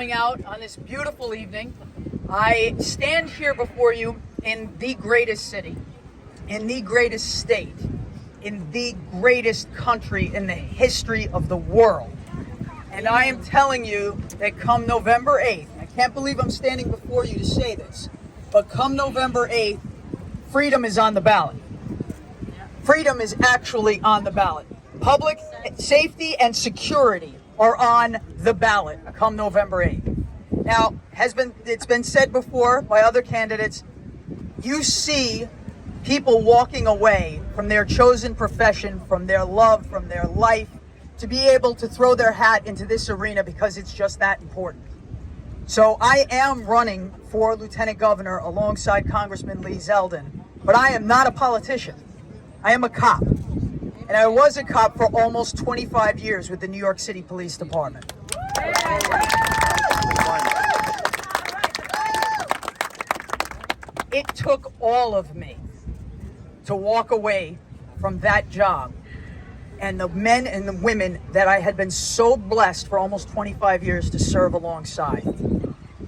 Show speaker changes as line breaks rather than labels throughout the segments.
Out on this beautiful evening. I stand here before you in the greatest city, in the greatest state, in the greatest country in the history of the world. And I am telling you that come November 8th, I can't believe I'm standing before you to say this, but come November 8th, freedom is on the ballot. Freedom is actually on the ballot. Public safety and security are on the ballot come November 8th. Now, it's been said before by other candidates, you see people walking away from their chosen profession, from their love, from their life, to be able to throw their hat into this arena because it's just that important. So I am running for Lieutenant Governor alongside Congressman Lee Zeldin, but I am not a politician. I am a cop. And I was a cop for almost 25 years with the New York City Police Department. It took all of me to walk away from that job and the men and the women that I had been so blessed for almost 25 years to serve alongside.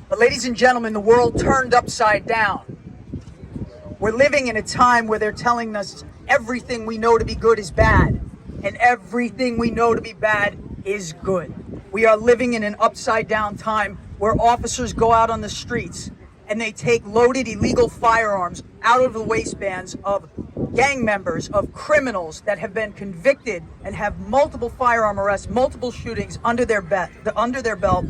But ladies and gentlemen, the world turned upside down. We're living in a time where they're telling us everything we know to be good is bad, and everything we know to be bad is good. We are living in an upside down time where officers go out on the streets and they take loaded illegal firearms out of the waistbands of gang members, of criminals that have been convicted and have multiple firearm arrests, multiple shootings under their belt.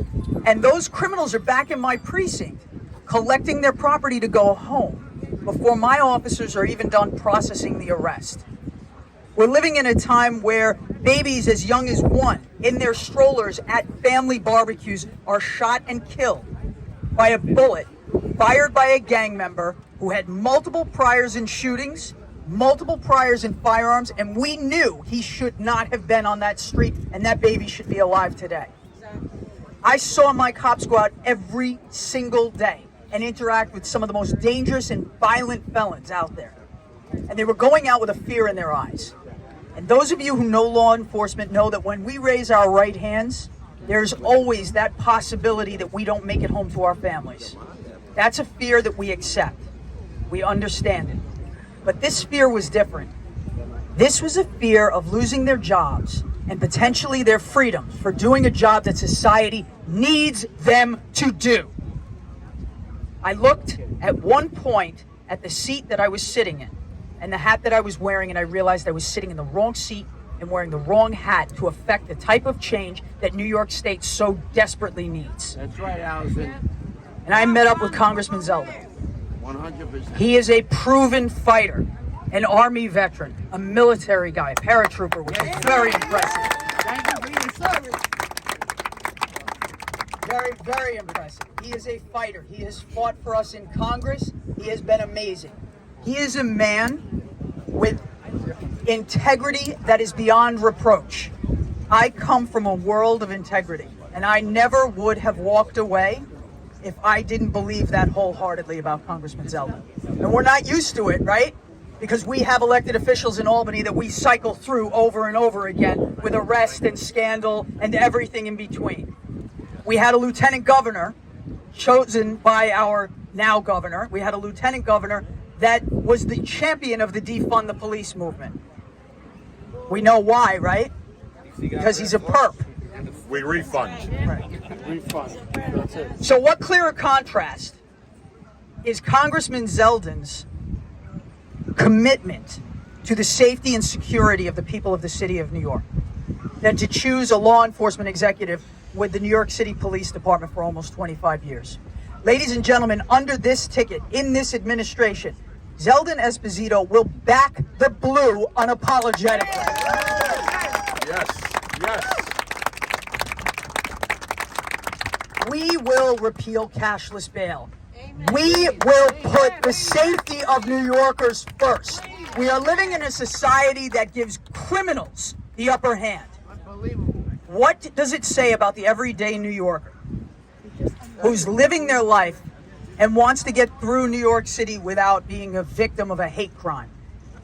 And those criminals are back in my precinct collecting their property to go home before my officers are even done processing the arrest. We're living in a time where babies as young as 1 in their strollers at family barbecues are shot and killed by a bullet fired by a gang member who had multiple priors in shootings, multiple priors in firearms, and we knew he should not have been on that street and that baby should be alive today. I saw my cops go out every single day and interact with some of the most dangerous and violent felons out there. And they were going out with a fear in their eyes. And those of you who know law enforcement know that when we raise our right hands, there's always that possibility that we don't make it home to our families. That's a fear that we accept. We understand it. But this fear was different. This was a fear of losing their jobs and potentially their freedoms for doing a job that society needs them to do. I looked at one point at the seat that I was sitting in and the hat that I was wearing, and I realized I was sitting in the wrong seat and wearing the wrong hat to affect the type of change that New York State so desperately needs.
That's right, Alison.
And I met up with Congressman Zeldin.
100%.
He is a proven fighter, an Army veteran, a military guy, a paratrooper, which is very impressive.
Thank you for your service.
Very, very impressive. He is a fighter. He has fought for us in Congress. He has been amazing. He is a man with integrity that is beyond reproach. I come from a world of integrity, and I never would have walked away if I didn't believe that wholeheartedly about Congressman Zeldin. And we're not used to it, right? Because we have elected officials in Albany that we cycle through over and over again with arrest and scandal and everything in between. We had a lieutenant governor chosen by our now governor. We had a lieutenant governor that was the champion of the defund the police movement. We know why, right? Because he's a perp.
We refund.
Right.
Refund. That's it.
So what clearer contrast is Congressman Zeldin's commitment to the safety and security of the people of the city of New York than to choose a law enforcement executive with the New York City Police Department for almost 25 years. Ladies and gentlemen, under this ticket, in this administration, Zeldin Esposito will back the blue unapologetically.
Yes, yes.
We will repeal cashless bail. We will put the safety of New Yorkers first. We are living in a society that gives criminals the upper hand.
Unbelievable.
What does it say about the everyday New Yorker who's living their life and wants to get through New York City without being a victim of a hate crime,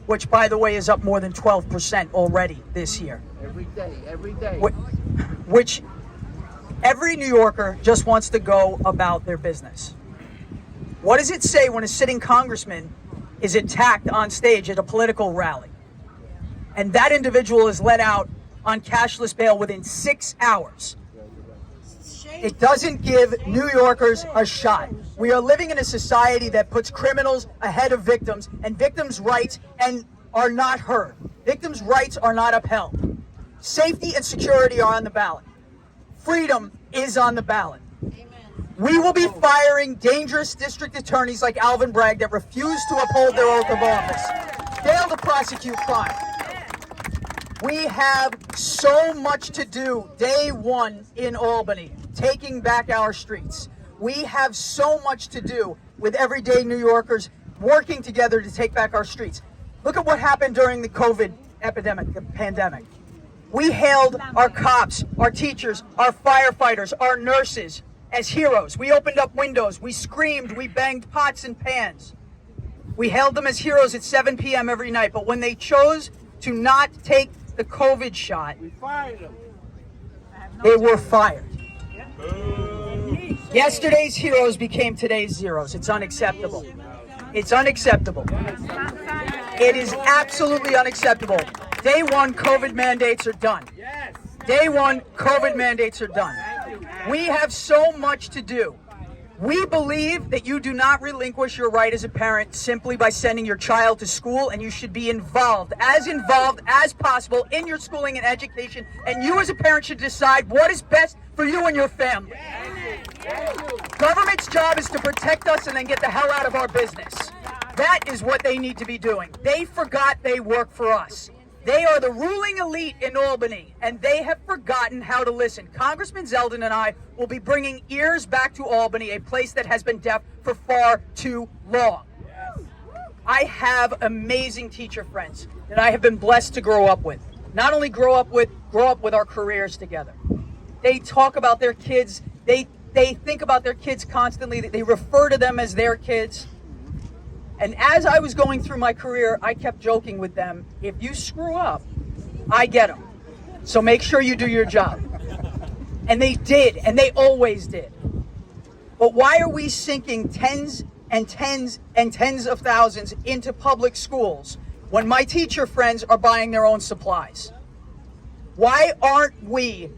which, by the way, is up more than 12% already this year?
Every day, every day.
Which Every New Yorker just wants to go about their business. What does it say when a sitting congressman is attacked on stage at a political rally? And that individual is let out on cashless bail within 6 hours. It doesn't give New Yorkers a shot. We are living in a society that puts criminals ahead of victims, and victims' rights are not heard. Victims' rights are not upheld. Safety and security are on the ballot. Freedom is on the ballot. We will be firing dangerous district attorneys like Alvin Bragg that refuse to uphold their oath of office, fail to prosecute crime. We have so much to do day one in Albany, taking back our streets. We have so much to do with everyday New Yorkers working together to take back our streets. Look at what happened during the COVID epidemic, the pandemic. We hailed our cops, our teachers, our firefighters, our nurses as heroes. We opened up windows, we screamed, we banged pots and pans. We hailed them as heroes at 7 p.m. every night, but when they chose to not take the COVID shot,
We fired them.
they were fired. Yesterday's heroes became today's zeros. It's unacceptable. It's unacceptable. It is absolutely unacceptable. Day one, COVID mandates are done. Day one, COVID mandates are done. We have so much to do. We believe that you do not relinquish your right as a parent simply by sending your child to school, and you should be involved as possible in your schooling and education, and you as a parent should decide what is best for you and your family. Government's job is to protect us and then get the hell out of our business. That is what they need to be doing. They forgot they work for us. They are the ruling elite in Albany, and they have forgotten how to listen. Congressman Zeldin and I will be bringing ears back to Albany, a place that has been deaf for far too long. I have amazing teacher friends that I have been blessed to grow up with. Not only grow up with our careers together. They talk about their kids. They think about their kids constantly. They refer to them as their kids. And as I was going through my career, I kept joking with them, if you screw up, I get them. So make sure you do your job. And they did, and they always did. But why are we sinking tens and tens and tens of thousands into public schools when my teacher friends are buying their own supplies? Why aren't we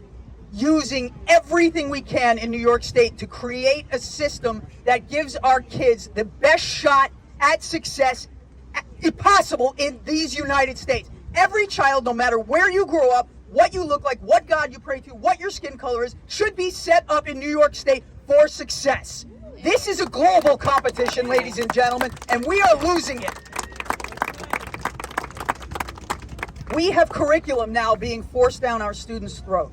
using everything we can in New York State to create a system that gives our kids the best shot at success possible in these United States? Every child, no matter where you grow up, what you look like, what God you pray to, what your skin color is, should be set up in New York State for success. This is a global competition, ladies and gentlemen, and we are losing it. We have curriculum now being forced down our students' throat.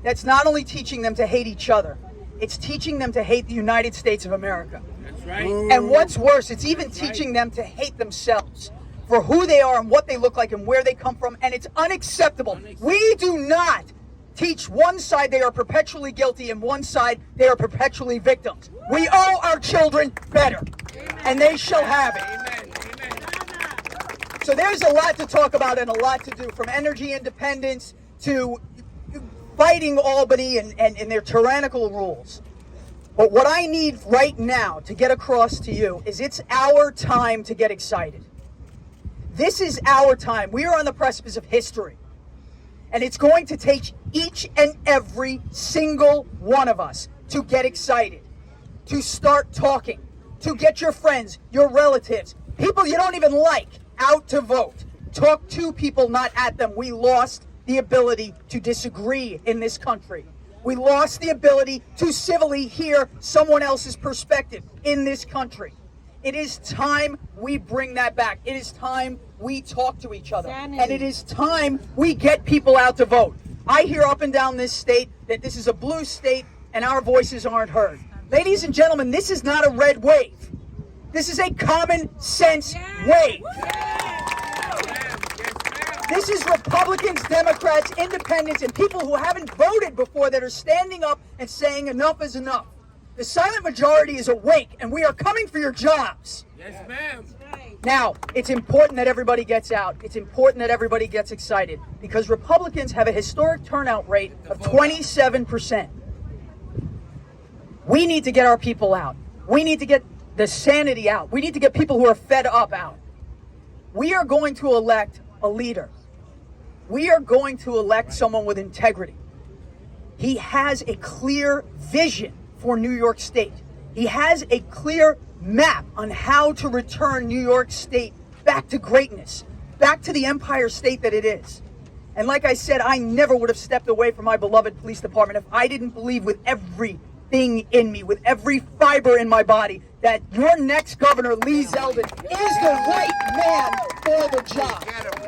That's not only teaching them to hate each other, it's teaching them to hate the United States of America. And what's worse, it's even teaching them to hate themselves for who they are and what they look like and where they come from, and it's unacceptable. We do not teach one side they are perpetually guilty and one side they are perpetually victims. We owe our children better, and they shall have it. So there's a lot to talk about and a lot to do, from energy independence to fighting Albany and their tyrannical rules. But what I need right now to get across to you is it's our time to get excited. This is our time. We are on the precipice of history. And it's going to take each and every single one of us to get excited, to start talking, to get your friends, your relatives, people you don't even like, out to vote. Talk to people, not at them. We lost the ability to disagree in this country. We lost the ability to civilly hear someone else's perspective in this country. It is time we bring that back. It is time we talk to each other. And it is time we get people out to vote. I hear up and down this state that this is a blue state and our voices aren't heard. Ladies and gentlemen, this is not a red wave. This is a common sense wave. This is Republicans, Democrats, independents, and people who haven't voted before that are standing up and saying enough is enough. The silent majority is awake, and we are coming for your jobs.
Yes, ma'am.
Now, it's important that everybody gets out. It's important that everybody gets excited, because Republicans have a historic turnout rate of 27%. We need to get our people out. We need to get the sanity out. We need to get people who are fed up out. We are going to elect a leader. We are going to elect someone with integrity. He has a clear vision for New York State. He has a clear map on how to return New York State back to greatness, back to the empire state that it is. And like I said, I never would have stepped away from my beloved police department if I didn't believe with everything in me, with every fiber in my body, that your next governor, Lee Zeldin, is the right man for the job.